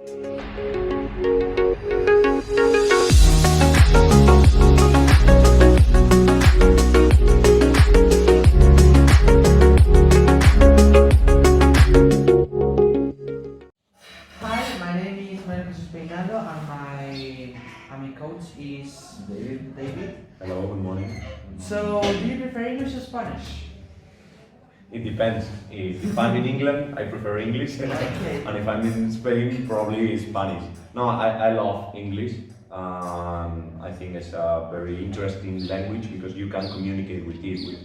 Hi, my name is José María and my coach is David. Hello, good morning. So, do you prefer English or Spanish? It depends. If I'm in England, I prefer English, Okay. and if I'm in Spain, probably Spanish. No, I love English. I think it's a very interesting language because you can communicate with it with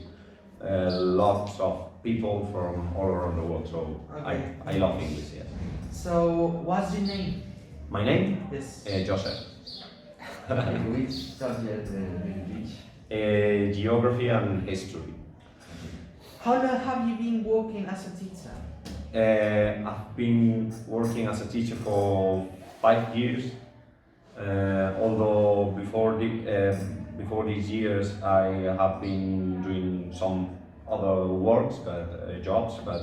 lots of people from all around the world. So Okay. I love English. Yes. So, what's your name? My name? Yes. Joseph. Which subject do you teach? Geography and history. How long have you been working as a teacher? I've been working as a teacher for 5 years. Although before these years I have been doing some other works, jobs, but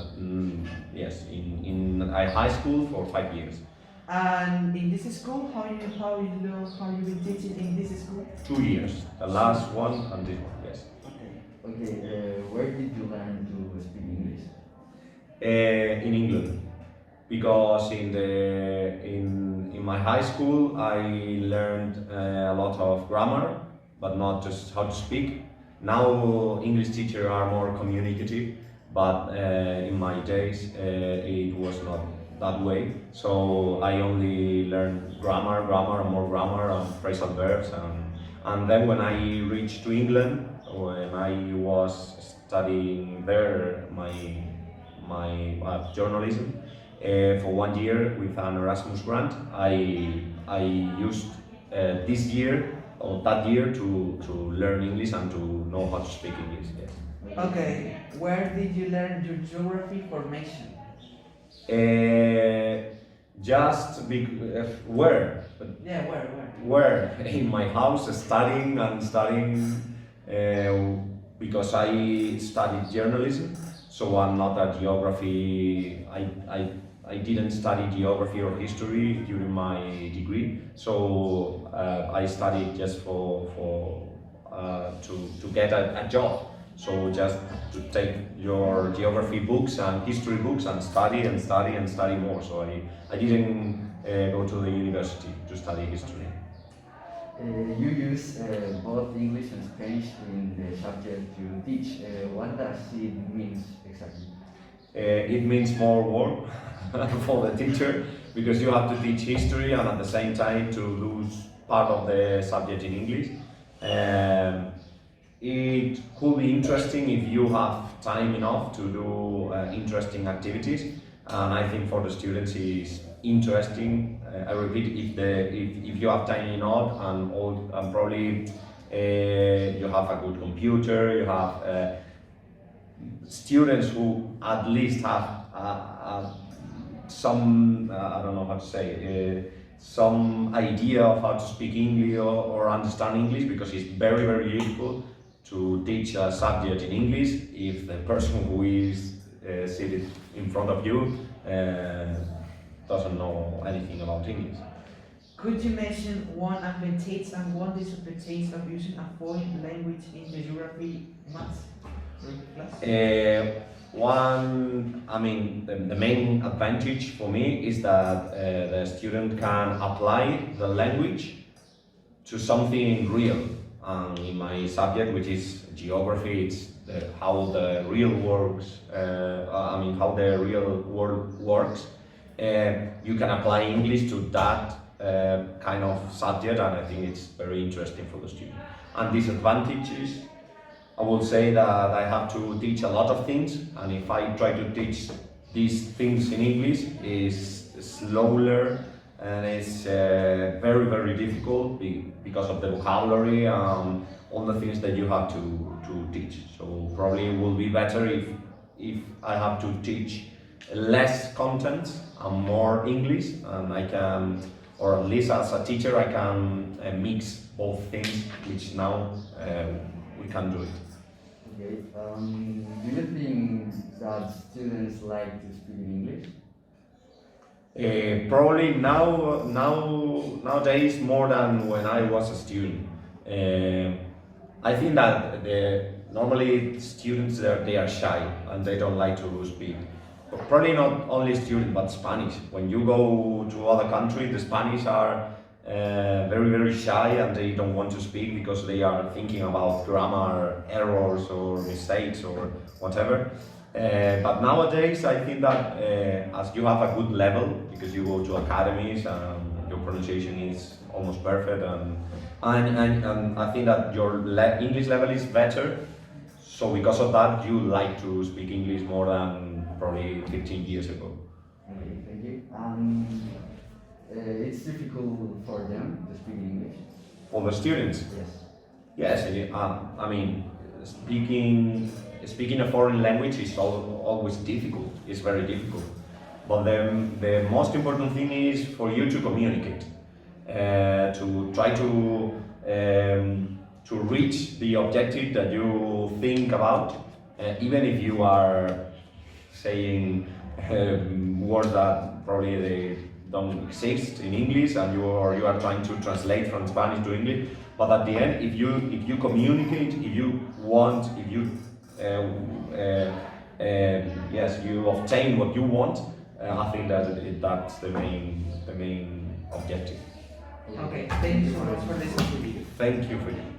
yes, in a high school for 5 years. And in this school, how you been teaching in this school? 2 years, the last one and this one, yes. Okay. Where did you learn to speak English? In England, because in my high school I learned a lot of grammar, but not just how to speak. Now English teachers are more communicative, but in my days it was not that way. So I only learned grammar, and more grammar, and phrasal verbs, and then when I reached to England, when I was studying there my journalism for 1 year with an Erasmus grant, I used this year or that year to learn English and to know how to speak English. Yes. Okay. Where did you learn your geography formation? Just where? Yeah, where? Where? In my house, studying because I studied journalism, so I'm not a geography. I didn't study geography or history during my degree, so I studied just to get a job. So just to take your geography books and history books and study more. So I didn't go to the university to study history. You use both English and Spanish in the subject you teach. What does it mean exactly? It means more work for the teacher because you have to teach history and at the same time to do part of the subject in English. It could be interesting if you have time enough to do interesting activities, and I think for the students it's interesting. I repeat, if you have time enough and probably you have a good computer, you have students who at least have some I don't know how to say some idea of how to speak English or understand English, because it's very difficult to teach a subject in English if the person who is seated in front of you doesn't know anything about English. Could you mention one advantage and one disadvantage of using a foreign language in the geography maths class? The main advantage for me is that the student can apply the language to something real. In my subject, which is geography, it's how the real works. How the real world works. You can apply English to that kind of subject, and I think it's very interesting for the student. And disadvantages, I will say that I have to teach a lot of things, and if I try to teach these things in English, it's slower and it's very difficult because of the vocabulary and all the things that you have to teach. So probably it will be better if I have to teach less content and more English, and I can, or at least as a teacher, I can mix both things, which now we can do it. Okay. Do you think that students like to speak in English? Probably nowadays more than when I was a student. I think that normally students they are shy and they don't like to speak. But probably not only students but Spanish. When you go to other countries, the Spanish are very shy and they don't want to speak because they are thinking about grammar errors or mistakes or whatever. But nowadays, I think that as you have a good level, because you go to academies and your pronunciation is almost perfect, and I think that your English level is better. So because of that, you like to speak English more than probably 15 years ago. Okay, thank you. It's difficult for them to speak English. For the students, Yes. yes, I mean, speaking a foreign language is always difficult. It's very difficult. But the most important thing is for you to communicate, to try to reach the objective that you think about, even if you are saying words that probably they don't exist in English, and you are trying to translate from Spanish to English. But at the end, if you communicate, if you want, if you yes, you obtain what you want, I think that that's the main objective. Okay, thank you so much for listening to me. Thank you for you.